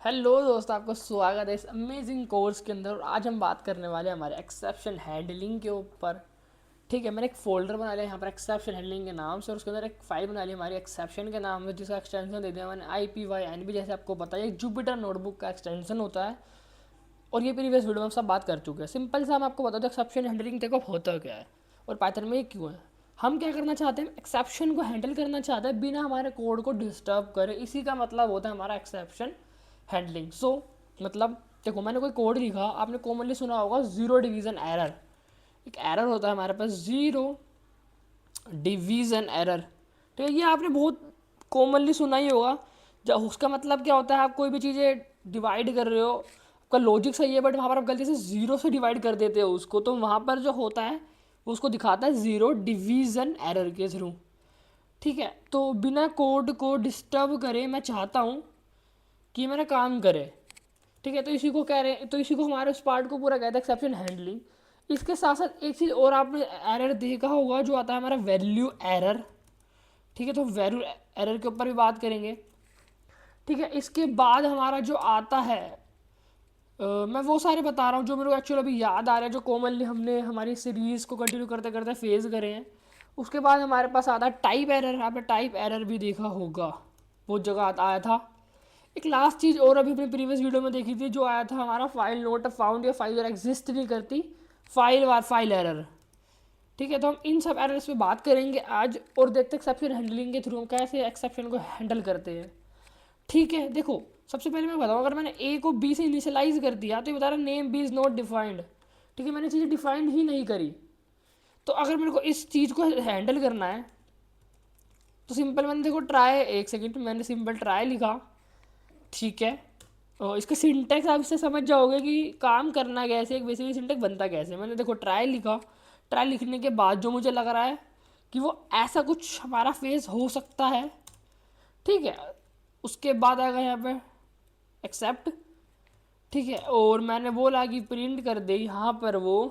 Hello दोस्त, आपका स्वागत है इस अमेजिंग कोर्स के अंदर। और आज हम बात करने वाले हैं हमारे एक्सेप्शन हैंडलिंग के ऊपर। ठीक है, मैंने एक फोल्डर बना लिया यहाँ पर एक्सेप्शन हैंडलिंग के नाम से, और उसके अंदर एक फाइल बना ली हमारी एक्सेप्शन के नाम से, जिसका एक्सटेंशन दे दिया मैंने IPYNB। जैसे आपको पता है, जुपिटर नोटबुक का एक्सटेंशन होता है, और ये प्रीवियस वीडियो में हम सब बात कर चुके हैं। सिंपल सा हम आपको बता दो एक्सेप्शन हैंडलिंग देखो होता क्या है और पाइथन में ये क्यों है। हम क्या करना चाहते हैं, एक्सेप्शन को हैंडल करना चाहते हैं बिना हमारे कोड को डिस्टर्ब करे। इसी का मतलब होता है हमारा एक्सेप्शन हैंडलिंग। मतलब देखो, मैंने कोई कोड लिखा, आपने कॉमनली सुना होगा जीरो डिवीजन एरर। एक एरर होता है हमारे पास, जीरो डिवीजन एरर। ठीक है, ये आपने बहुत कॉमनली सुना ही होगा। जब उसका मतलब क्या होता है, आप कोई भी चीज़ें डिवाइड कर रहे हो, आपका लॉजिक सही है, बट वहाँ पर आप गलती से ज़ीरो से डिवाइड कर देते हो उसको, तो वहाँ पर जो होता है वो उसको दिखाता है ज़ीरो डिवीज़न एरर के थ्रू। ठीक है, तो बिना कोड को डिस्टर्ब करे मैं चाहता हूँ कि मेरा काम करे। ठीक है, तो इसी को कह रहे हैं, तो इसी को हमारे उस पार्ट को पूरा कहते हैं एक्सेप्शन हैंडलिंग। इसके साथ साथ एक चीज़ और आपने एरर देखा होगा, जो आता है हमारा वैल्यू एरर। ठीक है, तो वैल्यू एरर के ऊपर भी बात करेंगे। ठीक है, इसके बाद हमारा जो आता है, मैं वो सारे बता रहा हूँ जो मेरे को एक्चुअली अभी याद आ रहा है, जो कॉमनली हमने हमारी सीरीज़ को कंटिन्यू करते करते फेस करे हैं। उसके बाद हमारे पास आता है टाइप एरर। आपने टाइप एरर भी देखा होगा, बहुत जगह आया था। एक लास्ट चीज़ और अभी अपने प्रीवियस वीडियो में देखी थी, जो आया था हमारा फाइल नोट फाउंड, या फाइल एग्जिस्ट नहीं करती, फाइल एरर। ठीक है, तो हम इन सब एरर्स पे बात करेंगे आज, और देखते हैं एक्सेप्शन हैंडलिंग के थ्रू हम कैसे एक्सेप्शन को हैंडल करते हैं। ठीक है, देखो, सबसे पहले मैं बताऊँ, अगर मैंने ए को बी से इनिशियलाइज कर दिया तो ये बता रहा है name B is not defined. ठीक है, मैंने चीज़ें डिफाइंड ही नहीं करी। तो अगर मेरे को इस चीज़ को हैंडल करना है, तो सिंपल मैंने देखो ट्राई, एक सेकेंड, मैंने सिंपल ट्राई लिखा। ठीक है, और इसका सिंटेक्स आप इससे समझ जाओगे कि काम करना कैसे, एक बेसिकली सिंटेक्स बनता कैसे। मैंने देखो ट्राई लिखा। ट्राई लिखने के बाद जो मुझे लग रहा है कि वो ऐसा कुछ हमारा फेस हो सकता है। ठीक है, उसके बाद आएगा यहाँ पे एक्सेप्ट। ठीक है, और मैंने बोला कि प्रिंट कर दे यहाँ पर वो,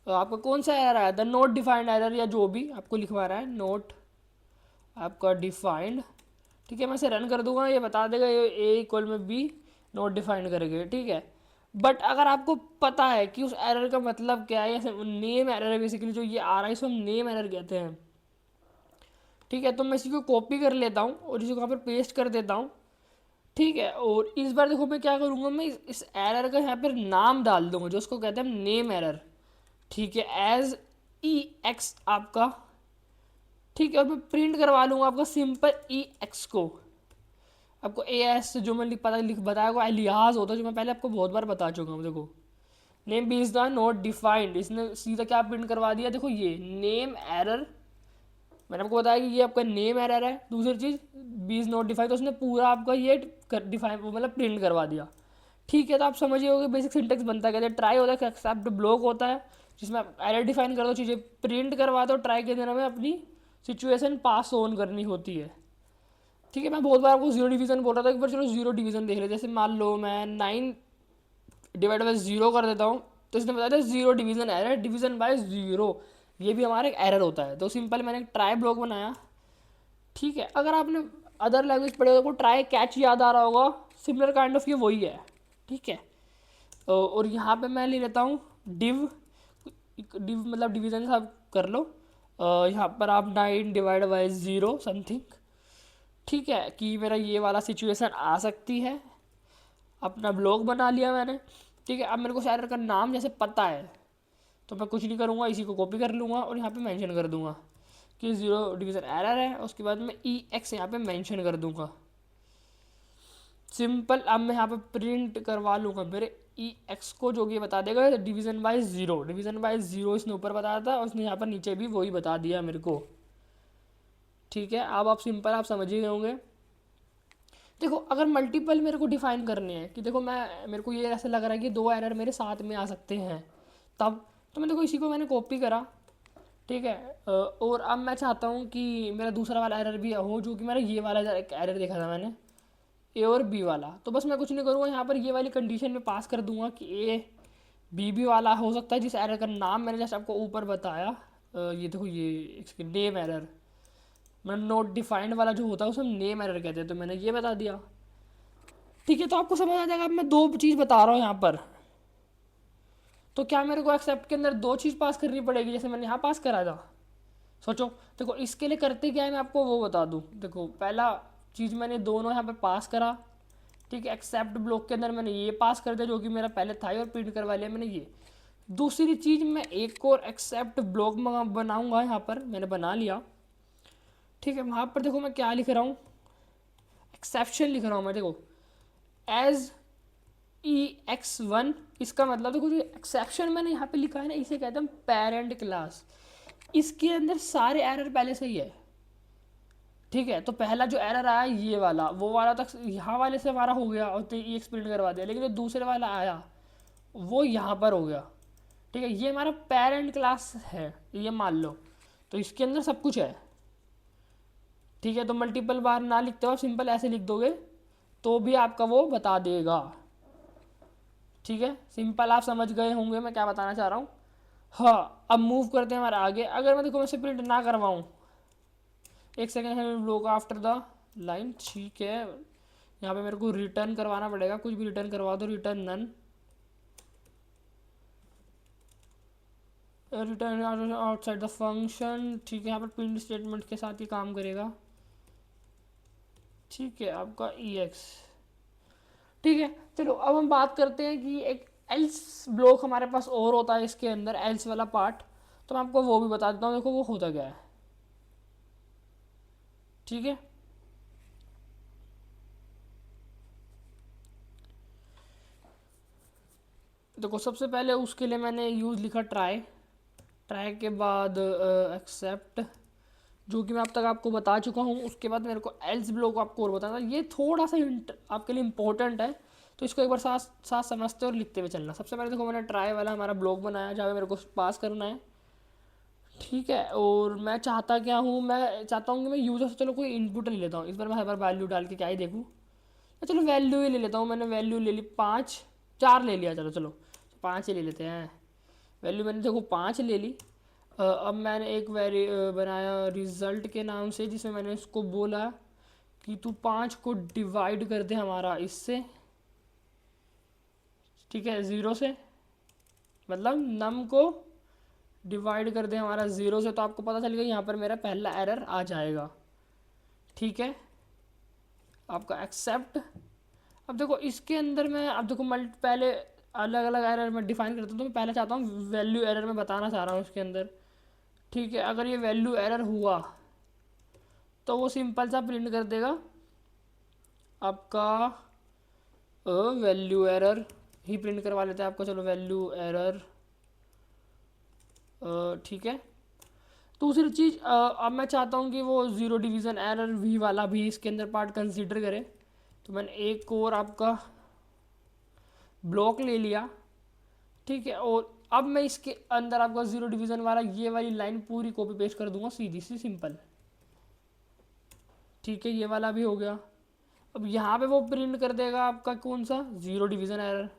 तो आपका कौन सा एरर आया था, नोट डिफाइंड एरर, या जो भी आपको लिखवा रहा है नोट आपका डिफाइंड। ठीक है, मैं इसे रन कर दूंगा, ये बता देगा ये ए इक्वल में बी नोट डिफाइंड करेंगे। ठीक है, बट अगर आपको पता है कि उस एरर का मतलब क्या है, नेम एरर है बेसिकली, जो ये आ रहा है इसको हम नेम एरर कहते हैं। ठीक है, तो मैं इसी को कॉपी कर लेता हूँ और इसी को यहाँ पर पेस्ट कर देता हूँ। ठीक है, और इस बार देखो मैं क्या करूँगा, मैं इस एरर का यहाँ पर नाम डाल दूंगा, जो उसको कहते हैं नेम एरर। ठीक है, एज EX आपका। ठीक है, और मैं प्रिंट करवा लूँगा आपका सिंपल EX को। आपको AS जो मैं पता लिख बताया को लिहाज होता है, जो मैं पहले आपको बहुत बार बता चुका हूँ। देखो, name B is the not defined, इसने सीधा क्या प्रिंट करवा दिया, देखो ये नेम एरर। मैंने आपको बताया कि ये आपका नेम एरर है। दूसरी चीज़ बी इज नॉट डिफाइंड, तो उसने पूरा आपका ये डिफाइन मतलब प्रिंट करवा दिया। ठीक है, तो आप समझिए होगे बेसिक सिंटेक्स बनता है। कहते ट्राई होता है, एक्सेप्ट ब्लॉक होता है, जिसमें आप एरर डिफाइन कर दो, चीज़ें प्रिंट करवा दो। ट्राई के दिन हमें अपनी सिचुएशन पास ऑन करनी होती है। ठीक है, मैं बहुत बार आपको जीरो डिवीजन बोल रहा था, एक बार चलो जीरो डिवीजन देख ले। जैसे मान लो मैं 9 डिवाइड बाई 0 कर देता हूँ, तो इसने बताया था zero division error, division by zero. ये भी हमारा एक एरर होता है। तो सिंपल मैंने एक ट्राई ब्लॉक बनाया। ठीक है, अगर आपने अदर लैंग्वेज पढ़े तो ट्राई कैच याद आ रहा होगा, सिमिलर काइंड ऑफ ये वही है। ठीक है, और यहाँ पे मैं ले लेता हूँ डिव। डिव मतलब डिवीजन आप कर लो। यहाँ पर आप 9 डिवाइड बाई 0 समथिंग। ठीक है, कि मेरा ये वाला सिचुएशन आ सकती है। अपना ब्लॉग बना लिया मैंने। ठीक है, अब मेरे को एरर का नाम जैसे पता है, तो मैं कुछ नहीं करूँगा, इसी को कॉपी कर लूँगा और यहाँ पे मेंशन कर दूँगा कि जीरो डिवीज़न एरर है। उसके बाद मैं EX यहाँ पे मेंशन कर दूँगा। सिंपल, अब मैं यहाँ पे प्रिंट करवा लूँगा मेरे EX को, जो कि बता देगा division by zero. Division by zero इसने ऊपर बताया था, और उसने यहाँ पर नीचे भी वही बता दिया मेरे को। ठीक है, अब आप सिंपल आप समझ ही गए होंगे। देखो, अगर मल्टीपल मेरे को डिफाइन करने हैं, कि देखो मैं मेरे को ये ऐसा लग रहा है कि दो एरर मेरे साथ में आ सकते हैं, तब तो मैं देखो इसी को मैंने कॉपी करा। ठीक है, और अब मैं चाहता हूँ कि मेरा दूसरा वाला एरर भी हो, जो कि मेरा ये वाला एक एरर देखा था मैंने, A और B वाला। तो बस मैं कुछ नहीं करूँगा, यहाँ पर ये वाली कंडीशन में पास कर दूंगा कि A B वाला हो सकता है, जिस एरर का नाम मैंने जैसे आपको ऊपर बताया। ये देखो, ये नेम एरर, मतलब नोट डिफाइंड वाला जो होता है उसे हम नेम एरर कहते हैं, तो मैंने ये बता दिया। ठीक है, तो आपको समझ आ जाएगा। अब मैं दो चीज़ बता रहा हूँ यहाँ पर, तो क्या मेरे को एक्सेप्ट के अंदर दो चीज़ पास करनी पड़ेगी जैसे मैंने यहाँ पास करा था? सोचो। देखो इसके लिए करते क्या है, मैं आपको वो बता दूँ। देखो पहला चीज़ मैंने दोनों यहाँ पर पास करा, ठीक है। एक्सेप्ट ब्लॉक के अंदर मैंने ये पास कर दिया जो कि मेरा पहले था ही, और प्रिंट करवा लिया मैंने ये। दूसरी चीज़ मैं एक और एक्सेप्ट ब्लॉक बनाऊंगा, यहाँ पर मैंने बना लिया, ठीक है। वहाँ पर देखो मैं क्या लिख रहा हूँ, एक्सेप्शन लिख रहा हूँ मैं। देखो एज EX1, इसका मतलब देखो जो एक्सेप्शन मैंने यहाँ पे लिखा है ना, इसे कहते हैं पेरेंट क्लास। इसके अंदर सारे एरर पहले से ही है, ठीक है। तो पहला जो एरर आया ये वाला, वो वाला तक यहाँ वाले से हमारा हो गया और तो EX प्रिंट करवा दिया, लेकिन जो दूसरे वाला आया वो यहाँ पर हो गया, ठीक है। ये हमारा पेरेंट क्लास है, ये मान लो। तो इसके अंदर सब कुछ है, ठीक है। तो मल्टीपल बार ना लिखते हो, सिंपल ऐसे लिख दोगे तो भी आपका वो बता देगा, ठीक है। सिंपल आप समझ गए होंगे मैं क्या बताना चाह रहा हूँ। हाँ, अब मूव करते हैं हमारे आगे। अगर मैं देखो मैं से प्रिंट ना करवाऊँ, एक सेकेंड है ब्लॉक आफ्टर द लाइन, ठीक है। यहाँ पे मेरे को रिटर्न करवाना पड़ेगा, कुछ भी रिटर्न करवा दो, return none, return outside the function, ठीक है। यहाँ पर प्रिंट स्टेटमेंट के साथ ही काम करेगा, ठीक है। आपका EX, ठीक है। चलो अब हम बात करते हैं कि एक एल्स ब्लॉक हमारे पास और होता है इसके अंदर, एल्स वाला पार्ट। तो मैं आपको वो भी बता देता हूँ, देखो वो होता क्या है, ठीक है। देखो सबसे पहले उसके लिए मैंने यूज़ लिखा ट्राई, ट्राई के बाद एक्सेप्ट, जो कि मैं अब तक आपको बता चुका हूँ। उसके बाद मेरे को एल्स ब्लॉक आपको और बताना, ये थोड़ा सा आपके लिए इंपॉर्टेंट है, तो इसको एक बार साथ साथ समझते और लिखते हुए चलना। सबसे पहले देखो मैंने ट्राई वाला हमारा ब्लॉक बनाया जहाँ पे मेरे को पास करना है, ठीक है। और मैं चाहता क्या हूँ, मैं चाहता हूँ कि मैं यूज़र से चलो कोई इनपुट ले लेता हूँ इस बार, मैं हर बार वैल्यू डाल के क्या ही देखूँ। चलो वैल्यू ही ले लेता हूँ, मैंने वैल्यू ले ली 5, 4 ले लिया, चलो चलो 5 ही ले लेते हैं। वैल्यू मैंने देखो 5 ले ली। अब मैंने एक बनाया रिज़ल्ट के नाम से, जिसमें मैंने इसको बोला कि तू 5 को डिवाइड कर दे हमारा इससे, ठीक है, 0 से, मतलब नम को डिवाइड कर दे हमारा 0 से। तो आपको पता चल गया यहाँ पर मेरा पहला एरर आ जाएगा, ठीक है। आपका एक्सेप्ट। अब देखो इसके अंदर मैं, अब देखो पहले अलग अलग एरर मैं डिफाइन करता हूँ, तो मैं पहले चाहता हूँ वैल्यू एरर मैं बताना चाह रहा हूँ इसके अंदर, ठीक है। अगर ये वैल्यू एरर हुआ तो वो सिंपल सा प्रिंट कर देगा आपका वैल्यू एरर ही प्रिंट करवा लेते हैं आपको, चलो वैल्यू एरर, ठीक है। दूसरी चीज़, अब मैं चाहता हूँ कि वो ज़ीरो डिवीज़न एरर भी वाला भी इसके अंदर पार्ट कंसीडर करे, तो मैंने एक और आपका ब्लॉक ले लिया, ठीक है। और अब मैं इसके अंदर आपका ज़ीरो डिवीज़न वाला ये वाली लाइन पूरी कॉपी पेस्ट कर दूंगा, सीधी सी सिंपल, ठीक है। ये वाला भी हो गया। अब यहाँ पे वो प्रिंट कर देगा आपका कौन सा, ज़ीरो डिवीज़न एरर।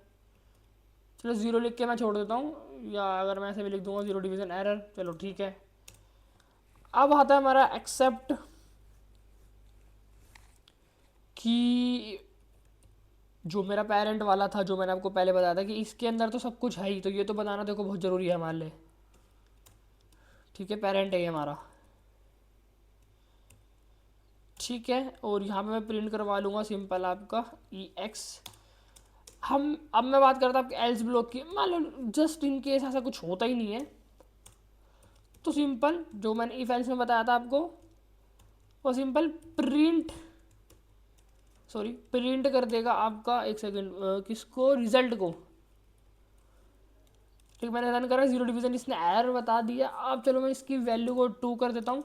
चलो ज़ीरो लिख के मैं छोड़ देता हूँ, या अगर मैं ऐसे भी लिख दूंगा ज़ीरो डिवीज़न एरर, चलो ठीक है। अब आता है हमारा एक्सेप्ट, कि जो मेरा पेरेंट वाला था, जो मैंने आपको पहले बताया था कि इसके अंदर तो सब कुछ है ही, तो ये तो बताना देखो बहुत ज़रूरी है हमारे लिए, ठीक है। पेरेंट है ये हमारा, ठीक है। और यहाँ पे मैं प्रिंट करवा लूँगा सिंपल आपका EX। हम अब मैं बात करता हूँ आपके एल्स ब्लॉक की, मान लो जस्ट इन केस ऐसा कुछ होता ही नहीं है, तो सिंपल जो मैंने इफ एल्स में बताया था आपको, वो सिंपल प्रिंट कर देगा आपका, एक सेकेंड, किसको, रिजल्ट को, ठीक। मैंने रन करा, ज़ीरो डिवीज़न इसने एरर बता दिया। अब चलो मैं इसकी वैल्यू को 2 कर देता हूँ,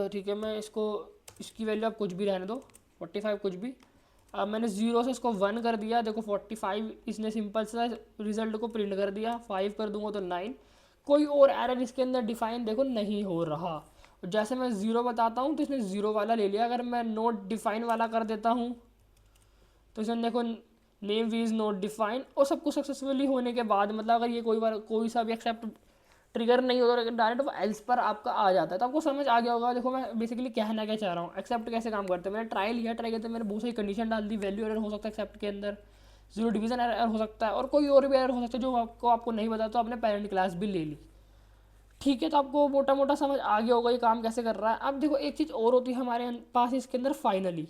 ठीक है। मैं इसको, इसकी वैल्यू आप कुछ भी रहने दो, 45 कुछ भी। अब मैंने 0 से इसको 1 कर दिया, देखो 45 इसने सिंपल सा रिजल्ट को प्रिंट कर दिया। 5 कर दूंगा तो 9, कोई और एरर इसके अंदर डिफाइन देखो नहीं हो रहा। जैसे मैं 0 बताता हूँ तो इसने 0 वाला ले लिया, अगर मैं नोट डिफाइन वाला कर देता हूँ तो इसने देखो name V is not define, और सब कुछ सक्सेसफुली होने के बाद, मतलब अगर ये कोई बार कोई सा भी एक्सेप्ट ट्रिगर नहीं होता, डायरेक्ट वो एल्स पर आपका आ जाता है। तो आपको समझ आ गया होगा। देखो मैं बेसिकली कहना क्या चाह रहा हूँ, एक्सेप्ट कैसे काम करते हैं। मैंने ट्राई लिया, ट्राई करते मैंने बहुत सारी कंडीशन डाल दी, वैल्यू एरर हो सकता है एक्सेप्ट के अंदर, जीरो डिवीजन एरर हो सकता है, और कोई और भी एरर हो सकता है जो आपको नहीं पता, तो आपने पेरेंट क्लास भी ले ली। ठीक है, तो आपको मोटा मोटा समझ आ गया होगा ये काम कैसे कर रहा है। अब देखो एक चीज़ और होती है हमारे पास इसके अंदर, फाइनली।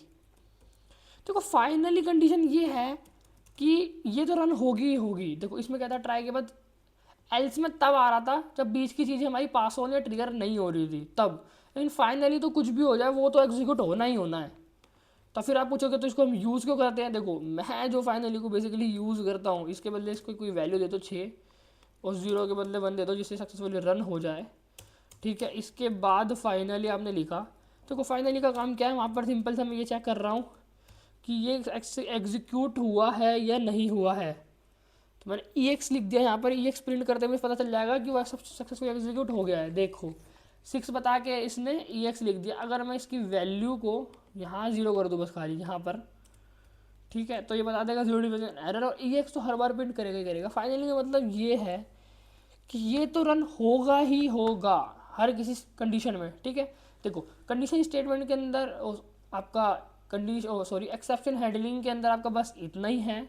देखो फाइनली कंडीशन ये है कि ये तो रन होगी ही होगी। देखो इसमें क्या था, ट्राई के बाद एल्स में तब आ रहा था जब बीच की चीज़ें हमारी पास होने ट्रिगर नहीं हो रही थी तब। लेकिन फाइनली तो कुछ भी हो जाए वो तो एग्जीक्यूट होना ही होना है। तो फिर आप पूछोगे तो इसको हम यूज़ क्यों करते हैं। देखो मैं जो फाइनली को बेसिकली यूज़ करता हूँ, इसके बदले इसको कोई वैल्यू दे दो 6 और 0 के बदले 1 दे दो, जिससे सक्सेसफुली रन हो जाए। ठीक है, इसके बाद फाइनली आपने लिखा। देखो फाइनली का काम क्या है, वहाँ पर सिंपल सा मैं ये चेक कर रहा हूँ कि ये एग्जीक्यूट हुआ है या नहीं हुआ है। तो मैंने ई एक्स लिख दिया यहाँ पर। ई एक्स प्रिंट करते हुए पता चल जाएगा कि वह सक्सेसफुल एग्जीक्यूट हो गया है। देखो 6 बता के इसने ई एक्स लिख दिया। अगर मैं इसकी वैल्यू को यहाँ 0 कर दूँ बस खाली यहाँ पर, ठीक है, तो ये बता देगा जीरो डिवीजन एरर, और ई एक्स तो हर बार प्रिंट करेगा ही करेगा। फाइनली का मतलब ये है कि ये तो रन होगा ही होगा हर किसी कंडीशन में। ठीक है, देखो कंडीशन स्टेटमेंट के अंदर आपका कंडीशन सॉरी एक्सेप्शन हैंडलिंग के अंदर आपका बस इतना ही है।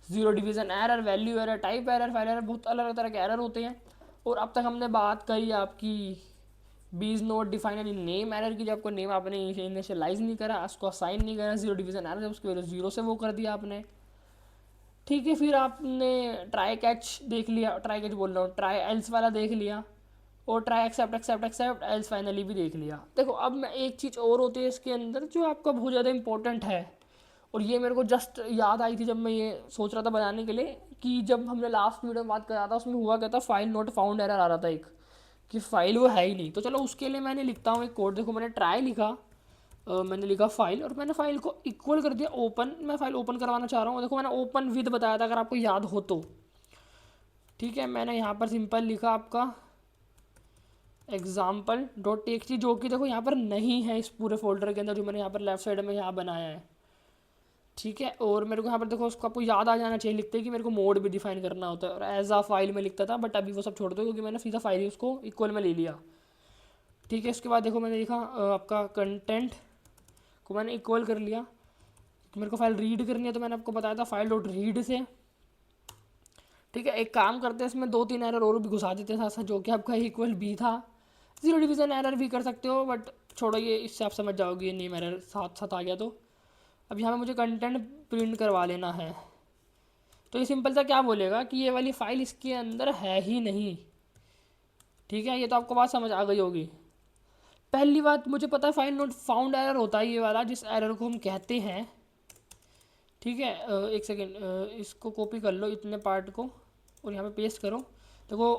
Zero division error, value error, type error, file error, बहुत अलग अलग तरह के एरर होते हैं। और अब तक हमने बात करी आपकी बीज नोट डिफाइन नेम एरर की, जब आपको नेम आपने इनिशियलाइज नहीं करा, उसको असाइन नहीं करा। जीरो डिवीजन एरर जब उसकी वैल्यू 0 से वो कर दिया आपने। ठीक है, फिर आपने ट्राई कैच देख लिया, ट्राई कैच बोल रहा हूँ, ट्राई एल्स वाला देख लिया, और try except except except else finally भी देख लिया। देखो अब मैं एक चीज़ और होती है इसके अंदर जो आपका बहुत ज़्यादा इंपॉर्टेंट है, और ये मेरे को जस्ट याद आई थी जब मैं ये सोच रहा था बनाने के लिए, कि जब हमने लास्ट वीडियो में बात करा था उसमें हुआ क्या था, फाइल नॉट फाउंड एरर आ रहा था एक, कि फाइल वो है ही नहीं। तो चलो उसके लिए मैंने लिखता हूँ एक कोड। देखो मैंने ट्राई लिखा, मैंने लिखा फाइल, और मैंने फाइल को इक्वल कर दिया ओपन। मैं फाइल ओपन करवाना चाह रहा हूँ। देखो मैंने ओपन विद बताया था, अगर आपको याद हो तो। ठीक है, मैंने यहाँ पर सिंपल लिखा आपका एग्जाम्पल डॉट टेक्स्ट, जो कि देखो यहाँ पर नहीं है इस पूरे फोल्डर के अंदर, जो मैंने यहाँ पर लेफ्ट साइड में यहाँ बनाया है। ठीक है, और मेरे को यहाँ पर देखो उसको आपको याद आ जाना चाहिए लिखते कि मेरे को मोड भी डिफाइन करना होता है, और एज आ फाइल में लिखता था, बट अभी वो सब छोड़ दो क्योंकि मैंने सीधा फाइल ही उसको इक्वल में ले लिया। ठीक है, इसके बाद देखो मैंने लिखा आपका कंटेंट को मैंने इक्वल कर लिया। तो मेरे को फाइल रीड करनी है, तो मैंने आपको बताया था फाइल डॉट रीड से। ठीक है, एक काम करते हैं इसमें 2-3 एरर और भी घुसा देते हैं साथ साथ, जो कि आपका इक्वल भी था। जीरो डिवीजन एरर भी कर सकते हो, बट छोड़ो ये, इससे आप समझ जाओगे नेम एरर साथ साथ आ गया। तो अब यहाँ पे मुझे कंटेंट प्रिंट करवा लेना है। तो ये सिंपल सा क्या बोलेगा कि ये वाली फाइल इसके अंदर है ही नहीं। ठीक है, ये तो आपको बात समझ आ गई होगी। पहली बात, मुझे पता है फाइल नॉट फाउंड एरर होता है ये वाला, जिस एरर को हम कहते हैं। ठीक है, एक सेकेंड, इसको कॉपी कर लो इतने पार्ट को, और यहाँ पे पेस्ट करो। देखो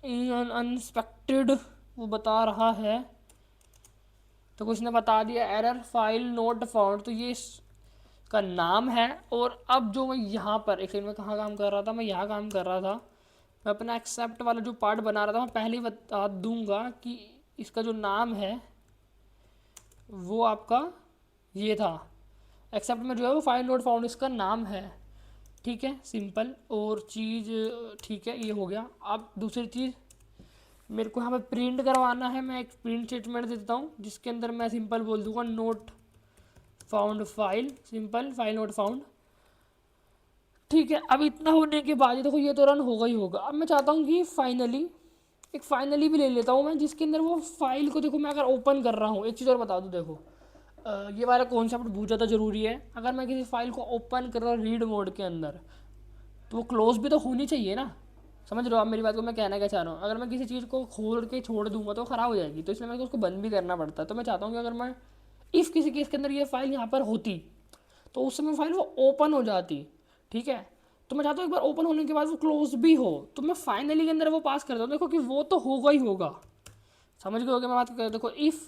अनएक्सपेक्टेड वो बता रहा है, तो कुछ ने बता दिया एरर फाइल नॉट फाउंड, तो ये इसका नाम है। और अब जो मैं यहाँ पर एक सेकंड में कहाँ काम कर रहा था, मैं यहाँ काम कर रहा था। मैं अपना एक्सेप्ट वाला जो पार्ट बना रहा था, मैं पहले ही बता दूंगा कि इसका जो नाम है वो आपका ये था। एक्सेप्ट में जो है वो फाइल नॉट फाउंड इसका नाम है। ठीक है, सिंपल और चीज़। ठीक है, ये हो गया। अब दूसरी चीज़ मेरे को यहाँ पे प्रिंट करवाना है। मैं एक प्रिंट स्टेटमेंट दे देता हूँ जिसके अंदर मैं सिंपल बोल दूंगा not found file, simple file not found. ठीक है, अब इतना होने के बाद देखो ये तो रन होगा ही होगा। अब मैं चाहता हूँ कि फाइनली एक फाइनली भी ले लेता हूँ मैं, जिसके अंदर वो फाइल को देखो मैं अगर ओपन कर रहा हूँ, एक चीज़ और बता दूँ। देखो ये वाला कॉन्सेप्ट बहुत ज़्यादा ज़रूरी है। अगर मैं किसी फाइल को ओपन कर रहा हूँ रीड मोड के अंदर, तो वो क्लोज भी तो होनी चाहिए ना। समझ रहे हो आप मेरी बात को, मैं कहना क्या चाह रहा हूँ। अगर मैं किसी चीज़ को खोल के छोड़ दूंगा तो ख़राब हो जाएगी, तो इसलिए मेरे को उसको बंद भी करना पड़ता है। तो मैं चाहता हूँ कि अगर मैं इफ़ किसी केस के अंदर ये फाइल यहाँ पर होती, तो उस समय फाइल वो ओपन हो जाती। ठीक है, तो मैं चाहता हूँ एक बार ओपन होने के बाद वो क्लोज भी हो, तो मैं फाइनली के अंदर वो पास करता हूँ। देखो कि वो तो होगा ही होगा। समझ गए होगे मैं बात कर। देखो इफ़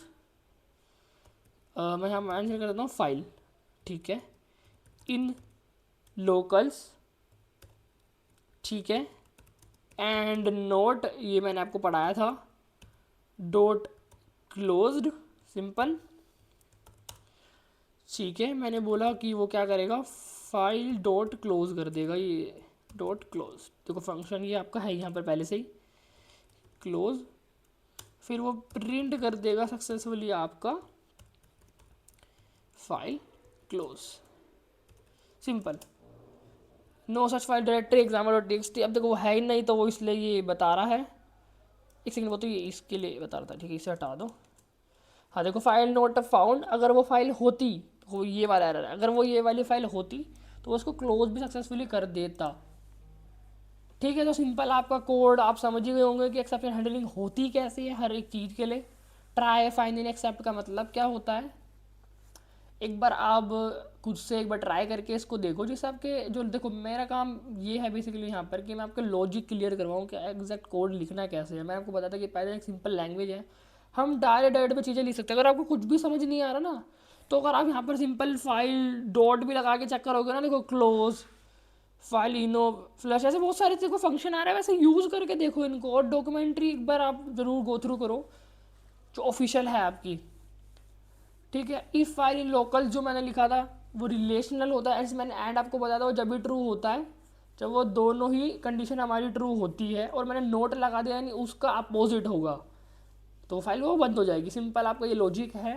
मैं यहाँ मेंशन कर देता हूँ फाइल। ठीक है, इन लोकल्स, ठीक है, एंड नोट, ये मैंने आपको पढ़ाया था, डॉट क्लोज्ड, सिंपल। ठीक है, मैंने बोला कि वो क्या करेगा, फाइल डॉट क्लोज कर देगा। ये डॉट क्लोज देखो फंक्शन ये आपका है यहाँ पर पहले से ही। क्लोज, फिर वो प्रिंट कर देगा सक्सेसफुली आपका file close. Simple. No such file directory example.txt, अब देखो वो है ही नहीं तो वो इसलिए ये बता रहा है। एक सेकंड, वो तो ये इसके लिए बता रहा था, ठीक है इसे हटा दो। हाँ देखो, फाइल नोट फाउंड, अगर वो फाइल होती तो ये वाला एरर है, अगर वो ये वाली फाइल होती तो उसको क्लोज भी सक्सेसफुली कर देता। ठीक है, तो सिंपल आपका कोड आप समझ ही गए होंगे कि एक्सेप्शन हैंडलिंग होती कैसे है हर एक चीज़ के लिए। ट्राई फाइंड इन एक्सेप्ट का मतलब क्या होता है, एक बार आप खुद से एक बार ट्राई करके इसको देखो। जैसे आपके जो देखो मेरा काम ये है बेसिकली यहाँ पर कि मैं आपके लॉजिक क्लियर करवाऊँ कि एग्जैक्ट कोड लिखना कैसे है। मैं आपको बताता कि पहले एक सिंपल लैंग्वेज है, हम डायरेक्ट पे चीज़ें लिख सकते हैं। अगर आपको कुछ भी समझ नहीं आ रहा ना, तो अगर आप यहाँ पर सिंपल फाइल डॉट भी लगा के चेक करोगे ना, देखो क्लोज फाइल इनो फ्लश, ऐसे बहुत सारे देखो फंक्शन आ रहे हैं, वैसे यूज़ करके देखो इनको। और डॉक्यूमेंट्री एक बार आप ज़रूर गो थ्रू करो जो ऑफिशियल है आपकी। ठीक है, इफ फाइल इन लोकल जो मैंने लिखा था वो रिलेशनल होता है, ऐसे मैंने एंड आपको बताया था वो जब भी ट्रू होता है जब वो दोनों ही कंडीशन हमारी ट्रू होती है, और मैंने नोट लगा दिया यानी उसका अपोजिट होगा तो फाइल वो बंद हो जाएगी। सिंपल आपका ये लॉजिक है।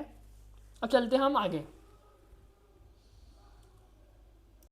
अब चलते हैं हम आगे।